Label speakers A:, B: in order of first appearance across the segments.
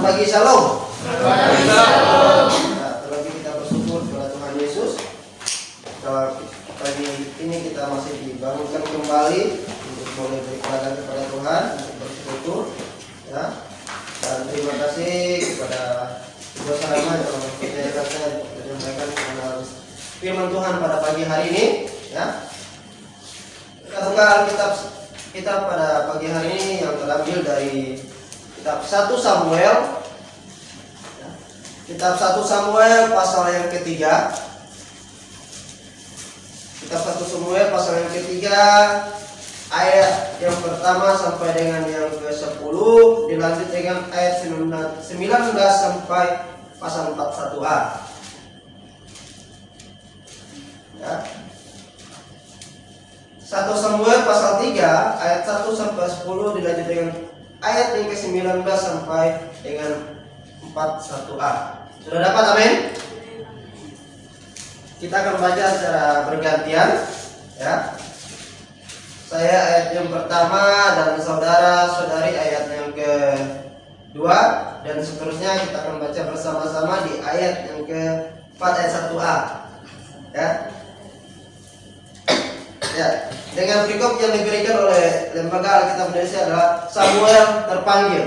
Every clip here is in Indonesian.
A: Selamat pagi, shalom.
B: Shalom.
A: Nah, terlebih kita bersyukur kepada Tuhan Yesus. Kalau pagi ini kita masih dibangunkan kembali untuk boleh beribadah kepada Tuhan, untuk bersyukur, ya. Dan terima kasih kepada kedua sahabat yang mempercayakan saya untuk menyampaikan kebenaran firman Tuhan pada pagi hari ini, ya. Kita buka Alkitab kita pada pagi hari ini yang terambil dari Kitab 1 Samuel. Kitab 1 Samuel pasal yang ketiga. Kitab 1 Samuel pasal yang ketiga, ayat yang pertama sampai dengan yang ke-10, dilanjut dengan ayat 19 sampai pasal 41a. Ya. 1 Samuel pasal 3 ayat 1 sampai 10, dilanjut dengan ayat yang ke-19 sampai dengan 41a. Sudah dapat, amin? Kita akan baca secara bergantian, ya. Saya ayat yang pertama dan saudara-saudari ayat yang kedua, dan seterusnya kita akan baca bersama-sama di ayat yang ke-4 ayat 1a. Ya. Ya, dengan perikop yang diberikan oleh Lembaga Alkitab Indonesia adalah Samuel terpanggil.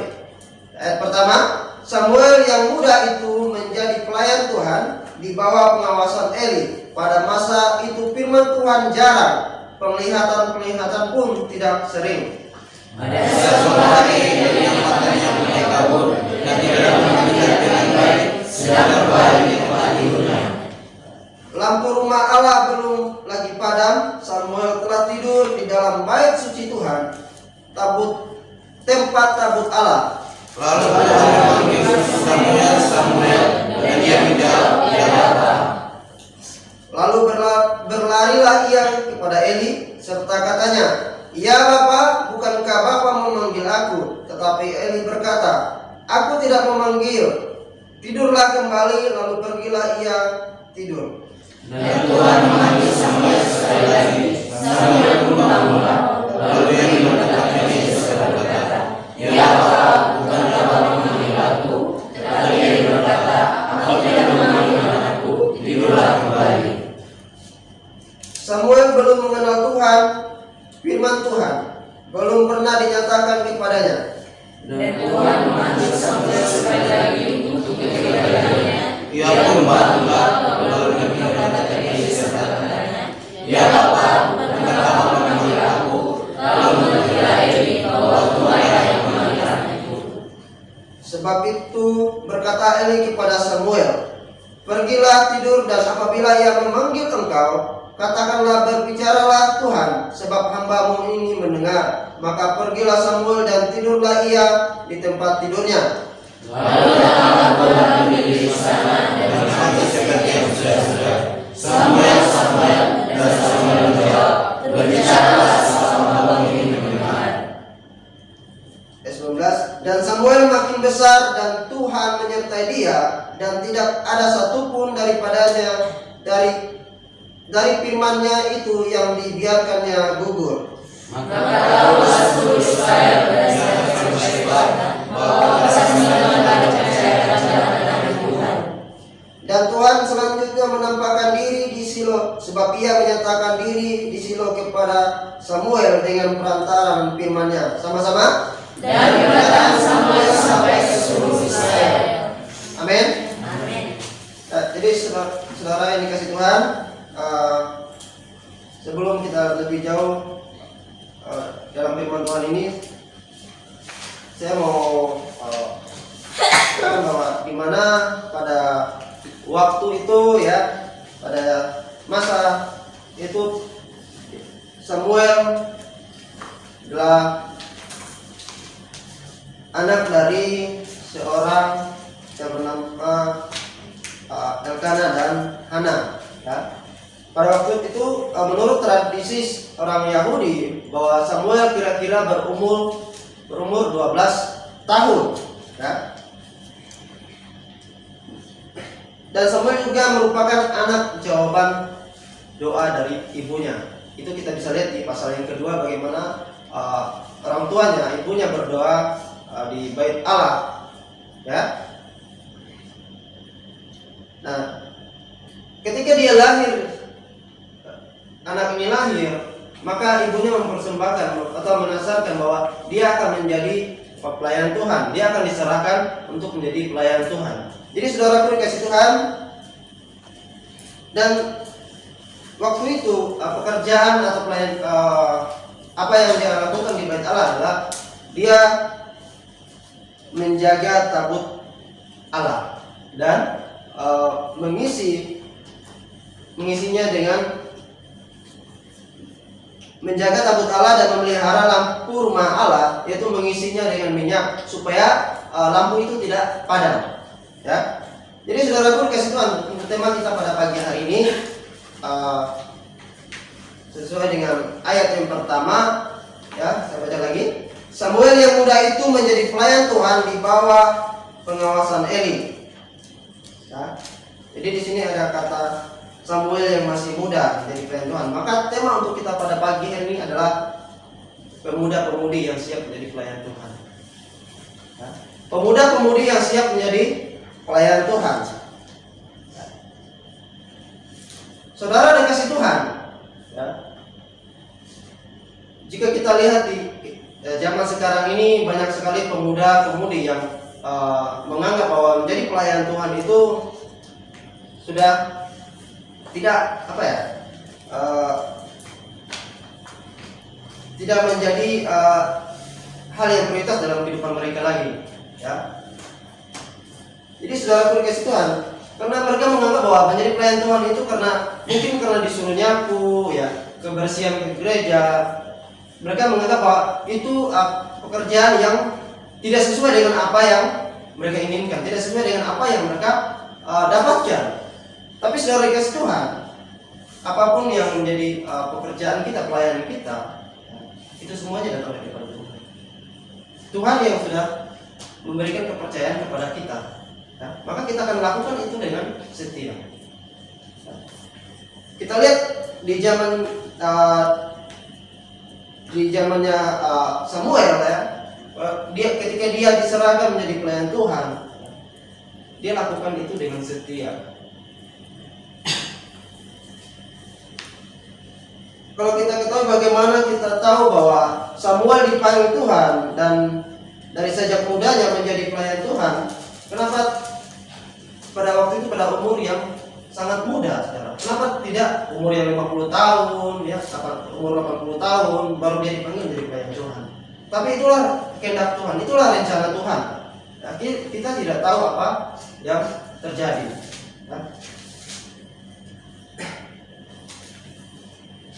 A: Ayat pertama, Samuel yang muda itu menjadi pelayan Tuhan di bawah pengawasan Eli. Pada masa itu firman Tuhan jarang, penglihatan pun tidak sering.
B: Ada satu hari yang matanya mulai kabur dan tidak melihat dengan baik, sedang berbaring di tempat tidurnya.
A: Lampu rumah Allah belum lagi padam, Samuel telah tidur di dalam bait suci Tuhan, tempat tabut Allah.
B: Lalu Tuhan memanggil Samuel, Samuel, dan dia menjawab, "Ya Bapa."
A: Lalu berlarilah ia kepada Eli serta katanya, "Ya Bapa, bukankah Bapa memanggil aku?" Tetapi Eli berkata, "Aku tidak memanggil." Tidurlah kembali, lalu pergilah ia tidur.
B: Dan Tuhan memanggil Samuel sekali lagi. Samuel pun bangunlah. Lalu dia berkata, Eli berkata, "Ya Bapa, bukankah Bapa memanggil aku?" Tetapi Eli berkata, "Aku tidak memanggil anakku." Tidurlah kembali.
A: Samuel belum mengenal Tuhan, firman Tuhan belum pernah dinyatakan kepadanya.
B: Dan Tuhan memanggil Samuel sekali lagi untuk ketiga kalinya. Ia pun bangunlah, lalu dia berkata kepada Eli serta katanya, "Ya Bapa, bukankah Bapa memanggil aku?" Lalu mengertilah Eli bahwa Tuhan yang memanggil anakku.
A: Sebab itu berkata Eli kepada Samuel, "Pergilah tidur, dan apabila ia memanggil engkau, katakanlah, berbicaralah Tuhan, sebab hamba-Mu ini mendengar." Maka pergilah Samuel dan tidurlah ia di tempat tidurnya.
B: Lalu datanglah Tuhan berdiri di sana dan berkata seperti yang sudah. "Samuel, Samuel." Dan Samuel menjawab, "Berbicaralah, sebab hamba-Mu ini mendengar."
A: Ayat 19, dan Samuel makin besar dan Tuhan menyertai dia, dan tidak ada satupun daripadanya dari firman-Nya itu yang dibiarkannya gugur.
B: Maka tahulah seluruh Israel berdasarkan firman bahwa Samuel telah percaya kepada Tuhan.
A: Dan Tuhan selanjutnya menampakkan diri di Silo, sebab ia menyatakan diri di Silo kepada Samuel dengan perantaraan firman-Nya. Sama-sama.
B: Dan perkataan Samuel sampai ke seluruh Israel.
A: Amin.
B: Amin.
A: Jadi saudara yang dikasih Tuhan, sebelum kita lebih jauh dalam firman Tuhan ini, saya mau katakan bahwa di mana pada waktu itu, ya, pada masa itu Samuel adalah anak dari seorang yang bernama Elkanah dan Hana, ya. Pada waktu itu menurut tradisi orang Yahudi bahwa Samuel kira-kira berumur 12 tahun, ya. Dan Samuel juga merupakan anak jawaban doa dari ibunya. Itu kita bisa lihat di pasal yang kedua, bagaimana orang tuanya, ibunya berdoa di bait Allah. ya. Nah, ketika dia lahir, anak ini lahir, maka ibunya mempersembahkan atau menasarkan bahwa dia akan menjadi pelayan Tuhan, dia akan diserahkan untuk menjadi pelayan Tuhan. Jadi saudaraku dikasih Tuhan, dan waktu itu pekerjaan atau pelayan apa yang dia lakukan di Bait Allah adalah dia menjaga tabut Allah dan mengisinya dengan menjaga tabut Allah dan memelihara lampu rumah Allah, yaitu mengisinya dengan minyak supaya lampu itu tidak padam, ya. Jadi saudaraku dikasih Tuhan, untuk tema kita pada pagi hari ini sesuai dengan ayat yang pertama, ya, saya baca lagi. Samuel yang muda itu menjadi pelayan Tuhan di bawah pengawasan Eli. Ya. Jadi di sini ada kata Samuel yang masih muda menjadi pelayan Tuhan. Maka tema untuk kita pada pagi hari ini adalah pemuda-pemudi yang siap menjadi pelayan Tuhan. Ya. Pemuda-pemudi yang siap menjadi pelayan Tuhan. Ya. Saudara dikasih Tuhan, ya. Jika kita lihat di zaman sekarang ini banyak sekali pemuda-pemudi yang menganggap bahwa menjadi pelayan Tuhan itu sudah tidak tidak menjadi hal yang prioritas dalam kehidupan mereka lagi, ya. Jadi saudara dikasih Tuhan, karena mereka menganggap bahwa menjadi pelayan Tuhan itu mungkin karena disuruh nyapu, ya, kebersihan ke gereja. Mereka menganggap bahwa itu pekerjaan yang tidak sesuai dengan apa yang mereka inginkan, tidak sesuai dengan apa yang mereka dapatkan. Tapi saudara dikasih Tuhan, apapun yang menjadi pekerjaan kita, pelayanan kita, itu semuanya datang dari Tuhan. Tuhan yang sudah memberikan kepercayaan kepada kita, ya, maka kita akan lakukan itu dengan setia. Kita lihat di zamannya Samuel, ya, ketika dia diserahkan menjadi pelayan Tuhan, dia lakukan itu dengan setia. Kalau kita ketahui bagaimana kita tahu bahwa Samuel dipanggil Tuhan dan dari sejak mudanya menjadi pelayan Tuhan, kenapa pada waktu itu pada umur yang sangat muda, saudara? Kenapa tidak umur yang 50 tahun, ya, umur 80 tahun baru dia dipanggil menjadi pelayan Tuhan? Tapi itulah kehendak Tuhan, itulah rencana Tuhan. Ya, kita tidak tahu apa yang terjadi. Ya.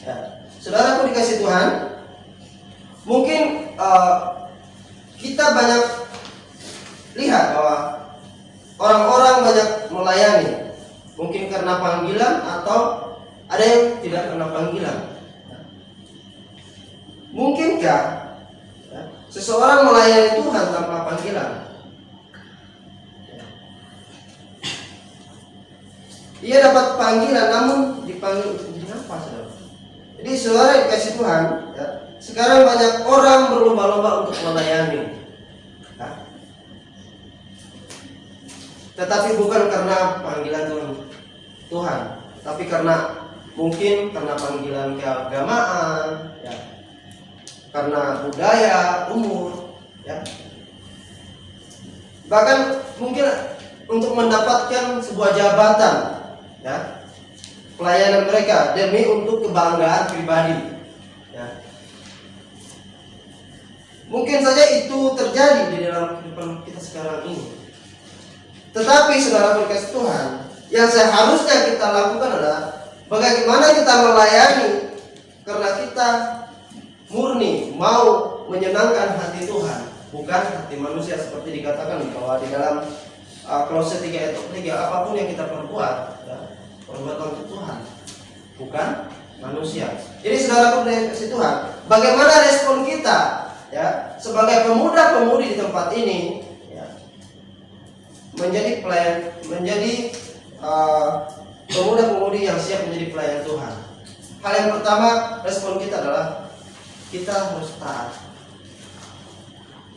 A: Ya. Saudaraku dikasih Tuhan, mungkin kita banyak lihat bahwa orang-orang banyak melayani, mungkin karena panggilan atau ada yang tidak karena panggilan. Mungkinkah seseorang melayani Tuhan tanpa panggilan? Ia dapat panggilan namun dipanggil untuk apa, saudara? Jadi saudara dikasih Tuhan, ya, sekarang banyak orang berlomba-lomba untuk melayani, ya. Tetapi bukan karena panggilan Tuhan, tapi mungkin karena panggilan keagamaan, ya, karena budaya, umur, ya. Bahkan mungkin untuk mendapatkan sebuah jabatan, ya, pelayanan mereka demi untuk kebanggaan pribadi, ya. Mungkin saja itu terjadi di dalam kehidupan kita sekarang ini. Tetapi saudara berkasih Tuhan, yang seharusnya kita lakukan adalah bagaimana kita melayani karena kita murni mau menyenangkan hati Tuhan, bukan hati manusia, seperti dikatakan bahwa di dalam Kolose 3 ayat 3, apapun yang kita perbuat, ya, perbuatan untuk Tuhan, bukan manusia. Jadi saudara berkasih Tuhan, bagaimana respon kita, ya, sebagai pemuda-pemudi di tempat ini, ya, menjadi pemuda-pemudi yang siap menjadi pelayan Tuhan. Hal yang pertama, respon kita adalah kita harus taat,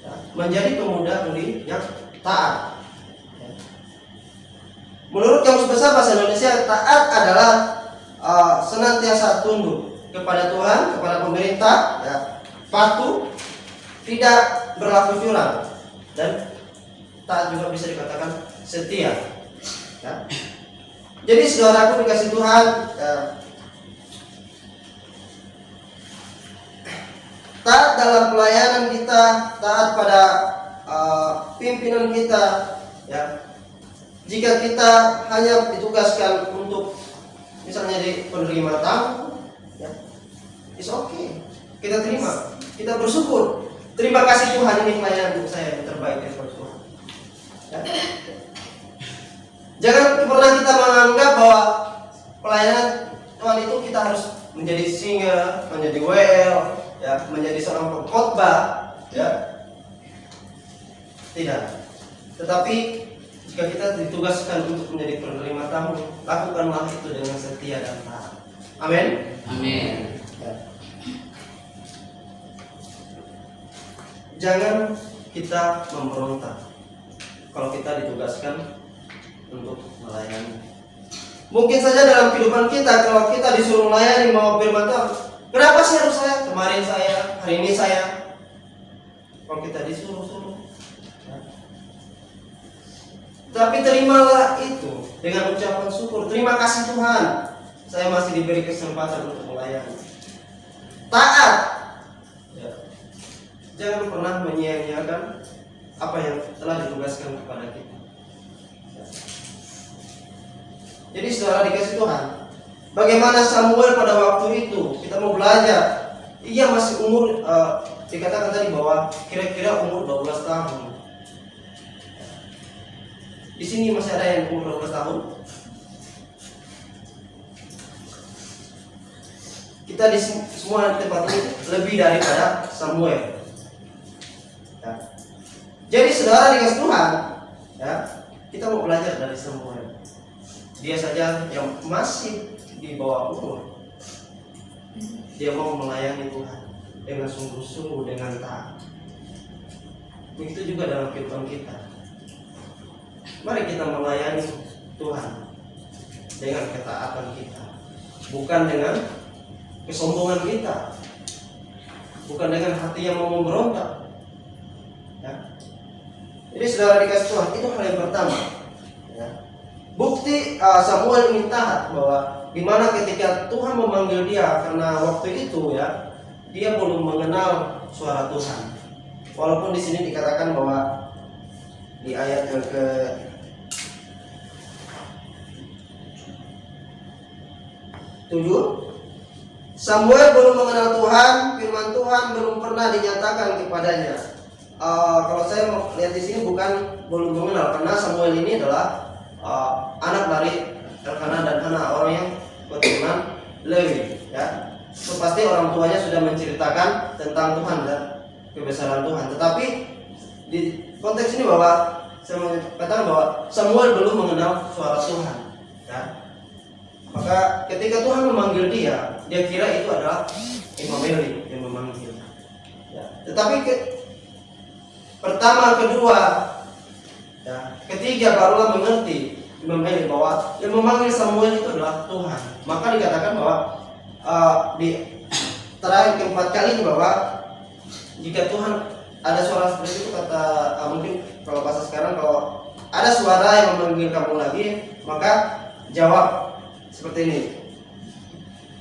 A: ya, menjadi pemuda-pemudi yang taat. Menurut Kamus Besar Bahasa Indonesia, taat adalah senantiasa tunduk kepada Tuhan, kepada pemerintah, ya, patuh, tidak berlaku curang, dan taat juga bisa dikatakan setia. Ya. Jadi saudaraku dikasih Tuhan, ya, taat dalam pelayanan kita, taat pada pimpinan kita, ya. Jika kita hanya ditugaskan untuk misalnya di penerima tamu, ya, it's okay, kita terima, kita bersyukur, terima kasih Tuhan, ini pelayanan untuk saya yang terbaik dari Tuhan. Ya. Jangan pernah kita menganggap bahwa pelayanan Tuhan itu kita harus menjadi singer, menjadi WL, ya, menjadi seorang pengkhotbah, ya. Tidak. Tetapi jika kita ditugaskan untuk menjadi penerima tamu, lakukanlah itu dengan setia dan taat. Amin.
B: Amin.
A: Ya. Jangan kita memberontak kalau kita ditugaskan untuk melayani. Mungkin saja dalam kehidupan kita, kalau kita disuruh melayani mau firman Tuhan, kenapa sih harus saya? Kemarin saya, hari ini saya. Kalau kita disuruh-suruh, ya. Tapi terimalah itu dengan ucapan syukur. Terima kasih Tuhan, saya masih diberi kesempatan untuk melayani. Taat, ya. Jangan pernah menyia-nyiakan apa yang telah ditugaskan kepada kita. Ya. Jadi saudara dikasih Tuhan, bagaimana Samuel pada waktu itu, kita mau belajar. Ia masih umur, dikatakan tadi bahwa kira-kira umur 12 tahun. Di sini masih ada yang umur 12 tahun. Kita di semua tempat ini lebih daripada Samuel. Ya. Jadi saudara dikasih Tuhan, ya, kita mau belajar dari Samuel. Dia saja yang masih di bawah umur, dia mau melayani Tuhan dengan sungguh-sungguh, dengan taat. Begitu juga dalam kehidupan kita. Mari kita melayani Tuhan dengan ketaatan kita, bukan dengan kesombongan kita, bukan dengan hati yang mau memberontak. Ya. Jadi saudara dikasih Tuhan, itu hal yang pertama. Ya. Bukti Samuel ini taat, bahwa dimana ketika Tuhan memanggil dia, karena waktu itu, ya, dia belum mengenal suara Tuhan. Walaupun di sini dikatakan bahwa di ayat yang ke 7, Samuel belum mengenal Tuhan, firman Tuhan belum pernah dinyatakan kepadanya. Kalau saya mau lihat di sini bukan belum mengenal, karena Samuel ini adalah anak dari Elkanah dan Hana, orang yang keturunan Lewi. Ya, so, pasti orang tuanya sudah menceritakan tentang Tuhan dan kebesaran Tuhan. Tetapi di konteks ini bahwa saya mengatakan bahwa Samuel belum mengenal suara Tuhan. Ya. Maka ketika Tuhan memanggil dia kira itu adalah Imam Eli yang memanggil. Ya. Tetapi pertama, kedua, ya, ketiga barulah mengerti Imam Eli bahwa yang memanggil Samuel itu adalah Tuhan. Maka dikatakan bahwa di terakhir keempat kali bahwa jika Tuhan ada suara seperti itu, kata mungkin kalau bahasa sekarang, kalau ada suara yang memanggil kamu lagi, maka jawab seperti ini.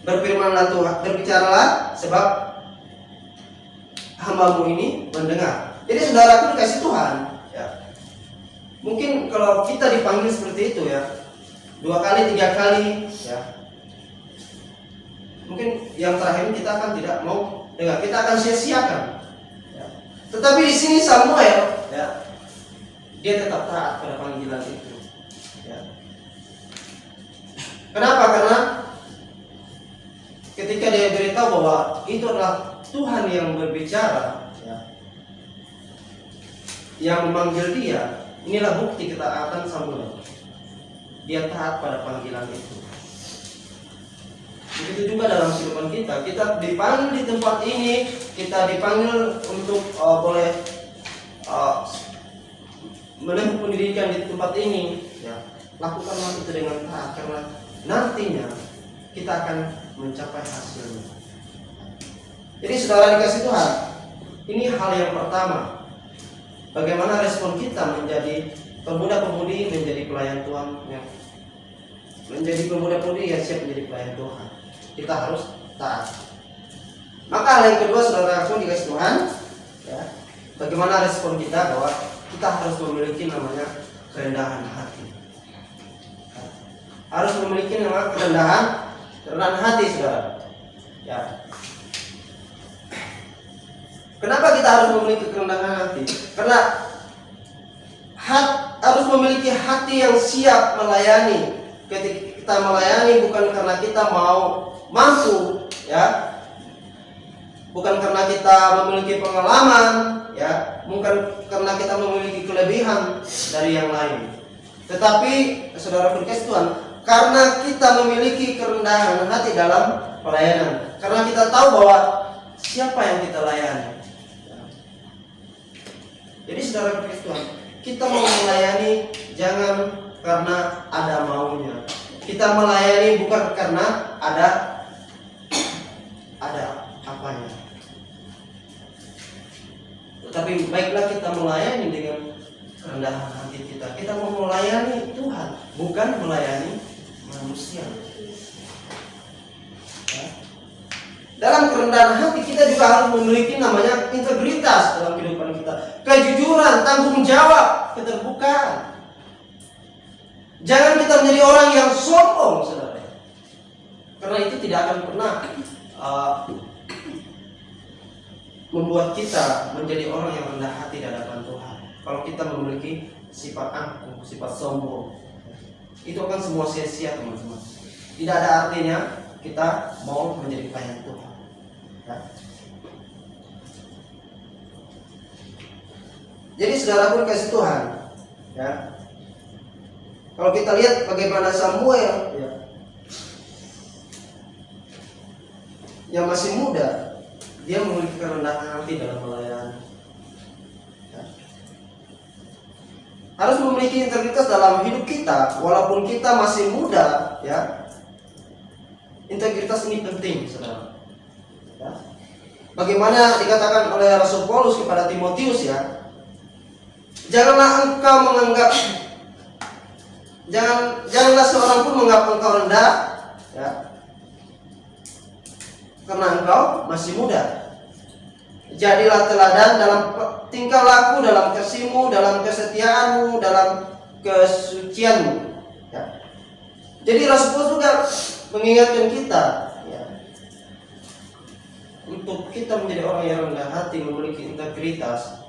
A: Berfirmanlah Tuhan, berbicaralah sebab hambamu ini mendengar. Jadi saudaraku dikasih Tuhan, ya. Mungkin kalau kita dipanggil seperti itu, ya, 2 kali, 3 kali, ya, mungkin yang terakhir kita akan tidak mau dengar, kita akan sia-siakan. Ya. Tetapi di sini Samuel, ya, dia tetap taat pada panggilan itu. Ya. Kenapa? Karena ketika dia beritahu bahwa itu adalah Tuhan yang berbicara, ya, yang memanggil dia, inilah bukti ketaatan Samuel. Dia taat pada panggilan itu. Begitu juga dalam kehidupan kita. Kita dipanggil di tempat ini, kita dipanggil untuk boleh menempuh pendidikan di tempat ini, ya. lakukanlah itu dengan taat, karena nantinya kita akan mencapai hasilnya. Jadi saudara dikasih Tuhan, ini hal yang pertama. Bagaimana respon kita menjadi pemuda-pemudi, menjadi pelayan Tuhan, ya. Menjadi pemuda-pemudi yang siap menjadi pelayan Tuhan. Kita harus taat. Maka hal yang kedua saudara-saudaraku dikasih Tuhan, ya, bagaimana respon kita bahwa kita harus memiliki namanya kerendahan hati. Harus memiliki namanya kerendahan hati, saudara. Ya. Kenapa kita harus memiliki kerendahan hati? Karena harus memiliki hati yang siap melayani. Ketika kita melayani bukan karena kita mampu, ya, bukan karena kita memiliki pengalaman, ya, bukan karena kita memiliki kelebihan dari yang lain. Tetapi saudara dikasih Tuhan, karena kita memiliki kerendahan hati dalam pelayanan, karena kita tahu bahwa siapa yang kita layani. Jadi saudara dikasih Tuhan, kita mau melayani jangan karena ada maunya. Kita melayani bukan karena ada apanya. Tetapi baiklah kita melayani dengan kerendahan hati kita. Kita mau melayani Tuhan, bukan melayani manusia. Ya. Dalam kerendahan hati kita juga harus memiliki namanya integritas dalam kehidupan kita, kejujuran, tanggung jawab, keterbukaan. Jangan kita menjadi orang yang sombong, saudara, karena itu tidak akan pernah membuat kita menjadi orang yang rendah hati di hadapan Tuhan. Kalau kita memiliki sifat angkuh, sifat sombong, itu akan semua sia-sia, teman-teman. Tidak ada artinya kita mau menjadi pelayan Tuhan. Ya. Jadi saudara pun kasih Tuhan, ya. Kalau kita lihat bagaimana Samuel, ya, yang masih muda, dia memiliki kerendahan hati dalam melayani. Ya. Harus memiliki integritas dalam hidup kita, walaupun kita masih muda, ya. Integritas ini penting, saudara. Ya. Bagaimana dikatakan oleh Rasul Paulus kepada Timotius, ya, janganlah seorang pun menganggap engkau rendah, ya, karena engkau masih muda. Jadilah teladan dalam tingkah laku, dalam kasihmu, dalam kesetiaanmu, dalam kesucianmu. Ya. Jadi Rasul Paulus juga mengingatkan kita, ya, untuk kita menjadi orang yang rendah hati, memiliki integritas,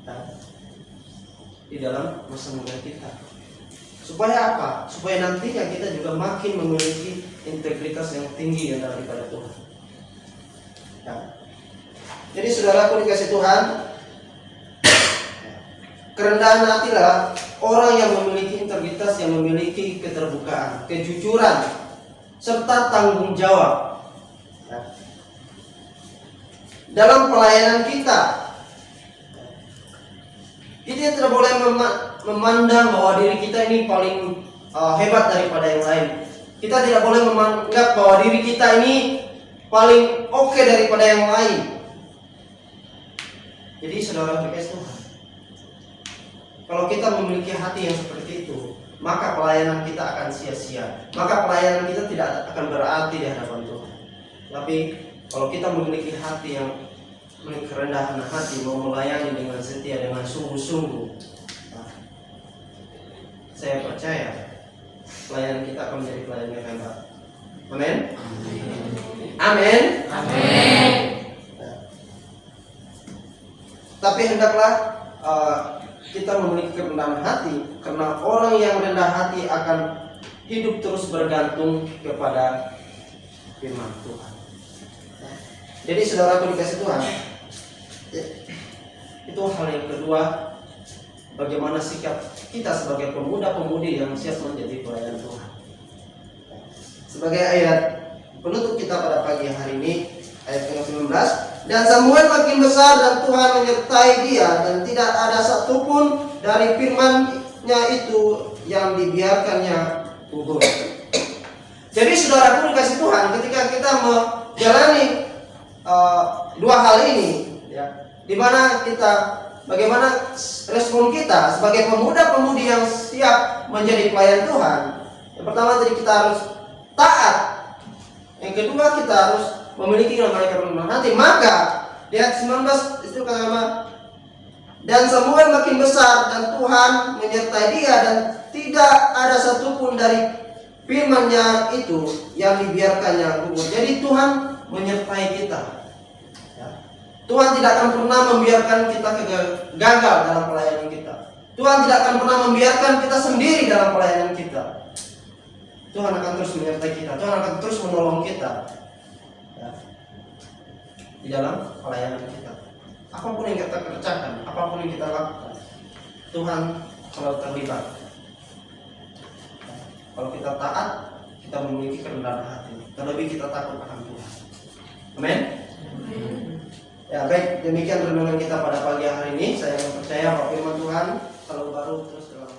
A: ya, di dalam masa muda kita. Supaya apa? Supaya nantinya kita juga makin memiliki integritas yang tinggi daripada Tuhan. Ya. Jadi saudaraku dikasih Tuhan, kerendahan hatilah orang yang memiliki integritas, yang memiliki keterbukaan, kejujuran, serta tanggung jawab. Ya. Dalam pelayanan kita, kita tidak boleh memandang bahwa diri kita ini paling hebat daripada yang lain. Kita tidak boleh menganggap bahwa diri kita ini paling oke daripada yang lain. Jadi saudara dikasih Tuhan, kalau kita memiliki hati yang seperti itu, maka pelayanan kita akan sia-sia. Maka pelayanan kita tidak akan berarti di hadapan Tuhan. Tapi kalau kita memiliki hati yang kerendahan hati, mau melayani dengan setia, dengan sungguh-sungguh, nah, saya percaya pelayanan kita akan menjadi pelayanan yang hebat. Amin. Amin. Amin. Tapi hendaklah kita memiliki kerendahan hati, karena orang yang rendah hati akan hidup terus bergantung kepada firman Tuhan. Jadi saudaraku dikasih Tuhan, itu hal yang kedua, bagaimana sikap kita sebagai pemuda-pemudi yang siap menjadi pelayan Tuhan. Sebagai ayat penutup kita pada pagi hari ini, ayat ke-19, dan Samuel makin besar dan Tuhan menyertai dia, dan tidak ada satupun dari firman-Nya itu yang dibiarkannya gugur. Jadi saudaraku dikasih Tuhan, ketika kita menjalani dua hal ini, ya, di mana bagaimana respon kita sebagai pemuda-pemudi yang siap menjadi pelayan Tuhan. Yang pertama tadi kita harus taat. Yang kedua kita harus memiliki namanya kerendahan hati. Maka di ayat 19 itu kata, dan Samuel makin besar dan Tuhan menyertai dia, dan tidak ada satupun dari firman-Nya itu yang dibiarkannya gugur. Jadi Tuhan menyertai kita. Ya. Tuhan tidak akan pernah membiarkan kita gagal dalam pelayanan kita. Tuhan tidak akan pernah membiarkan kita sendiri dalam pelayanan kita. Tuhan akan terus menyertai kita. Tuhan akan terus menolong kita, ya, di dalam pelayanan kita. Apapun yang kita kerjakan, apapun yang kita lakukan, Tuhan selalu terlibat. Kalau kita taat, kita memiliki kerendahan hati. Terlebih kita takut akan Tuhan. Amin. Ya, baik, demikian renungan kita pada pagi hari ini. Saya percaya bahwa firman Tuhan selalu baru terus dalam